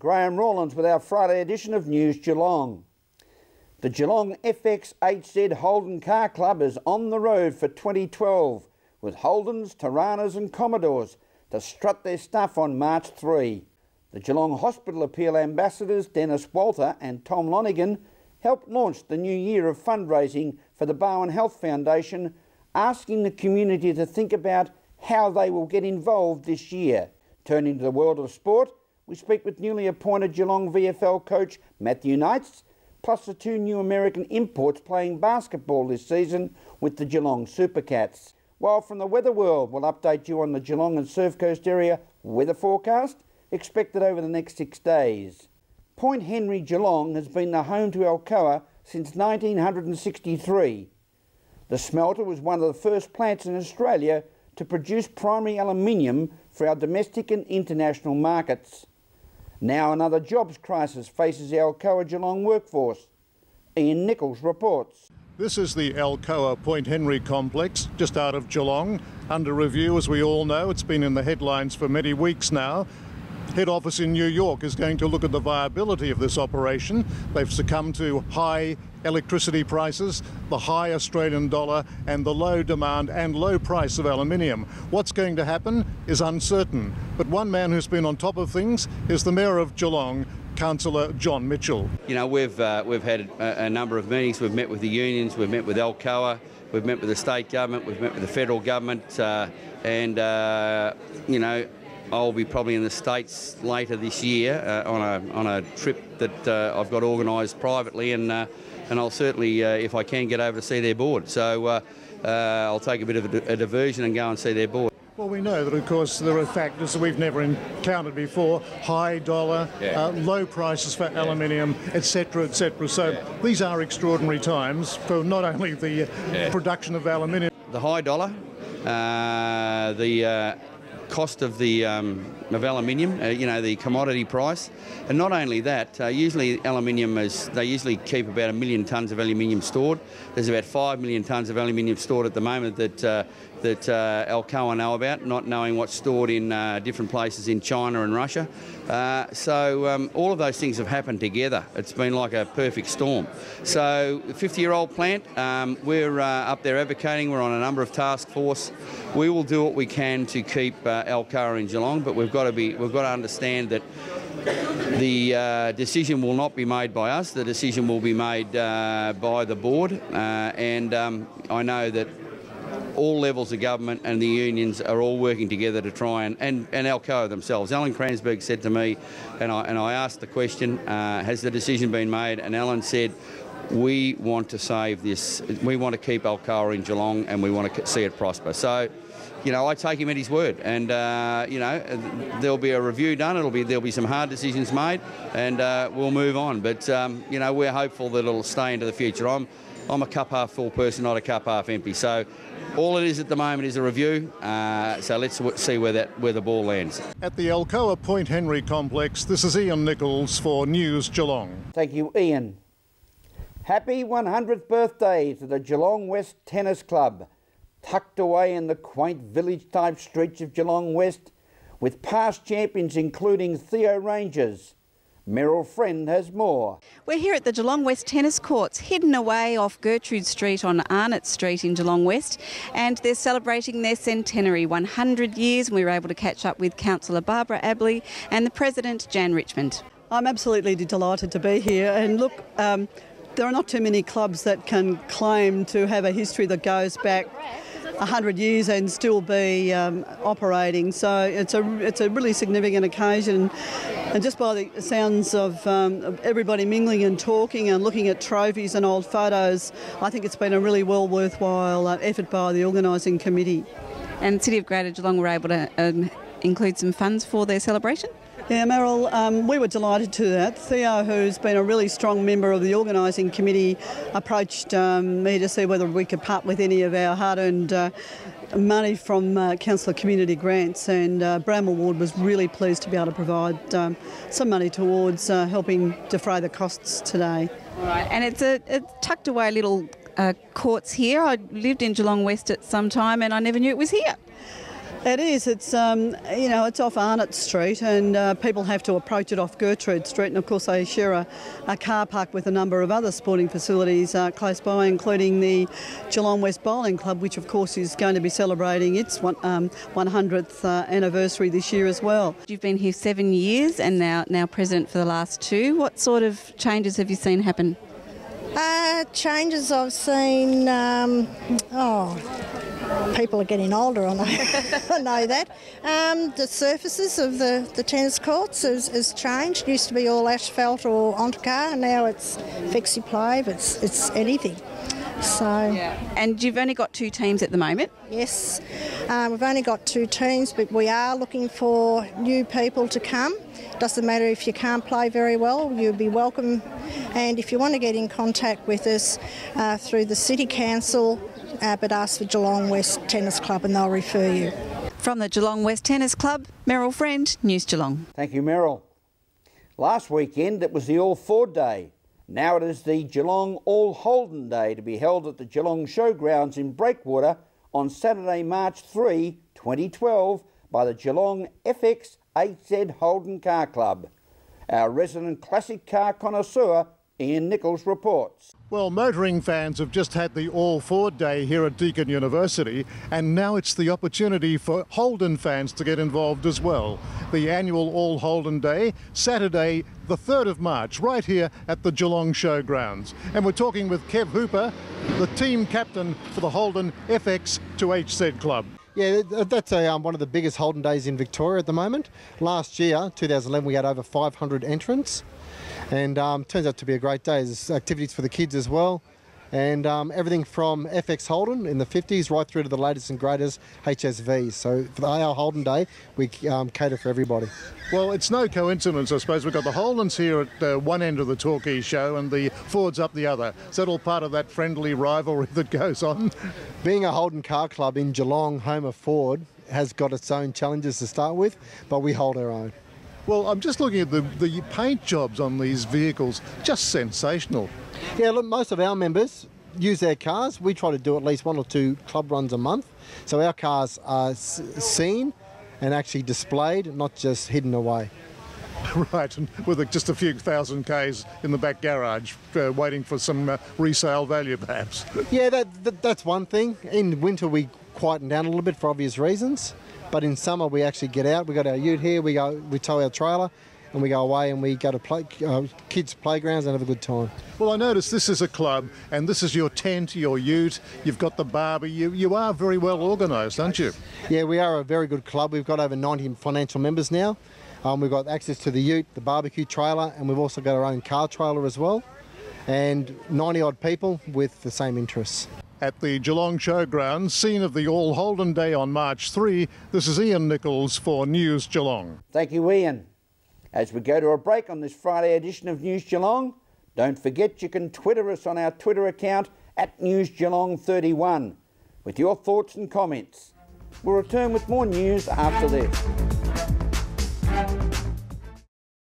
Graham Rawlins with our Friday edition of News Geelong. The Geelong FXHZ Holden Car Club is on the road for 2012 with Holdens, Tiranas and Commodores to strut their stuff on March 3. The Geelong Hospital Appeal ambassadors Dennis Walter and Tom Lonigan helped launch the new year of fundraising for the Bowen Health Foundation, asking the community to think about how they will get involved this year. Turning to the world of sport, we speak with newly appointed Geelong VFL coach Matthew Knights, plus the two new American imports playing basketball this season with the Geelong Supercats. While from the weather world, we'll update you on the Geelong and Surf Coast area weather forecast expected over the next 6 days. Point Henry Geelong has been the home to Alcoa since 1963. The smelter was one of the first plants in Australia to produce primary aluminium for our domestic and international markets. Now another jobs crisis faces the Alcoa Geelong workforce. Ian Nichols reports. This is the Alcoa Point Henry complex, just out of Geelong. Under review, as we all know. It's been in the headlines for many weeks now. Head office in New York is going to look at the viability of this operation. They've succumbed to high electricity prices, the high Australian dollar and the low demand and low price of aluminium. What's going to happen is uncertain. But one man who's been on top of things is the Mayor of Geelong, Councillor John Mitchell. You know, we've had a number of meetings. We've met with the unions, we've met with Alcoa, we've met with the state government, we've met with the federal government, you know, I'll be probably in the States later this year on a trip that I've got organised privately, and I'll certainly, if I can, get over to see their board. So I'll take a bit of a diversion and go and see their board. Well, we know that, of course, there are factors that we've never encountered before: high dollar, low prices for aluminium, etc., etc. So these are extraordinary times for not only the production of aluminium. The high dollar, the cost of aluminium, you know, the commodity price, and not only that, usually aluminium they usually keep about 1 million tonnes of aluminium stored. There's about 5 million tonnes of aluminium stored at the moment that Alcoa know about, not knowing what's stored in different places in China and Russia. So all of those things have happened together. It's been like a perfect storm. So 50-year-old plant, we're up there advocating. We're on a number of task force. We will do what we can to keep Alcoa in Geelong, but we've got to understand that the decision will not be made by us. The decision will be made by the board, and I know that all levels of government and the unions are all working together to try and Alcoa themselves. Alan Cransberg said to me, and I asked the question, has the decision been made? And Alan said, we want to save this. We want to keep Alcoa in Geelong, and we want to see it prosper. So, you know, I take him at his word, and you know, there'll be a review done. There'll be some hard decisions made, and we'll move on. But you know, we're hopeful that it'll stay into the future. I'm a cup half full person, not a cup half empty. So all it is at the moment is a review. So let's see where the ball lands. At the Alcoa Point Henry complex, this is Ian Nichols for News Geelong. Thank you, Ian. Happy 100th birthday to the Geelong West Tennis Club, tucked away in the quaint village-type streets of Geelong West, with past champions including Theo Rangers. Meryl Friend has more. We're here at the Geelong West Tennis Courts, hidden away off Gertrude Street on Arnott Street in Geelong West, and they're celebrating their centenary, 100 years, and we were able to catch up with Councillor Barbara Abley and the President, Jan Richmond. I'm absolutely delighted to be here, and look, there are not too many clubs that can claim to have a history that goes back 100 years and still be operating. So it's a really significant occasion, and just by the sounds of everybody mingling and talking and looking at trophies and old photos, I think it's been a really worthwhile effort by the organising committee. And City of Greater Geelong were able to include some funds for their celebration? Yeah, Meryl, we were delighted to that. Theo, who's been a really strong member of the organising committee, approached me to see whether we could part with any of our hard-earned money from council community grants, and Bramwell Ward was really pleased to be able to provide some money towards helping defray the costs today. All right, and it's a tucked away little courts here. I lived in Geelong West at some time and I never knew it was here. It is. It's it's off Arnott Street, and people have to approach it off Gertrude Street. And of course, they share a car park with a number of other sporting facilities close by, including the Geelong West Bowling Club, which of course is going to be celebrating its 100th anniversary this year as well. You've been here 7 years and now president for the last 2. What sort of changes have you seen happen? Changes I've seen, people are getting older, I know, I know that. The surfaces of the tennis courts has changed. It used to be all asphalt or ontocar, and now it's flexi-play, it's anything. So, And you've only got 2 teams at the moment? Yes, we've only got 2 teams, but we are looking for new people to come. Doesn't matter if you can't play very well, you'll be welcome. And if you want to get in contact with us through the City Council, but ask for Geelong West Tennis Club and they'll refer you. From the Geelong West Tennis Club, Meryl Friend, News Geelong. Thank you, Meryl. Last weekend it was the All Ford Day. Now it is the Geelong All Holden Day, to be held at the Geelong Showgrounds in Breakwater on Saturday, March 3, 2012 by the Geelong FX 8Z Holden Car Club. Our resident classic car connoisseur, Ian Nichols, reports. Well, motoring fans have just had the All Ford Day here at Deakin University, and now it's the opportunity for Holden fans to get involved as well. The annual All Holden Day, Saturday the 3rd of March, right here at the Geelong Showgrounds. And we're talking with Kev Hooper, the team captain for the Holden FX 2HZ Club. Yeah, that's one of the biggest Holden days in Victoria at the moment. Last year, 2011, we had over 500 entrants, and turns out to be a great day. There's activities for the kids as well, and everything from FX Holden in the 50s right through to the latest and greatest HSVs. So for our Holden Day, we cater for everybody. Well, it's no coincidence, I suppose. We've got the Holdens here at one end of the Torquay show and the Fords up the other. Is that all part of that friendly rivalry that goes on? Being a Holden car club in Geelong, home of Ford, has got its own challenges to start with, but we hold our own. Well, I'm just looking at the paint jobs on these vehicles, just sensational. Yeah, look, most of our members use their cars. We try to do at least 1 or 2 club runs a month. So our cars are seen and actually displayed, not just hidden away. Right, and with just a few thousand Ks in the back garage, waiting for some resale value, perhaps. Yeah, that's one thing. In winter, we quieten down a little bit for obvious reasons. But in summer, we actually get out. We got our ute here. We tow our trailer, and we go away and we go to kids' playgrounds and have a good time. Well, I noticed this is a club, and this is your tent, your ute. You've got the barbie. You are very well organised, aren't you? Yeah, we are a very good club. We've got over 90 financial members now. We've got access to the ute, the barbecue trailer, and we've also got our own car trailer as well. And 90-odd people with the same interests. At the Geelong Showgrounds, scene of the All Holden Day on March 3, this is Ian Nichols for News Geelong. Thank you, Ian. As we go to a break on this Friday edition of News Geelong, don't forget you can Twitter us on our Twitter account at NewsGeelong31 with your thoughts and comments. We'll return with more news after this.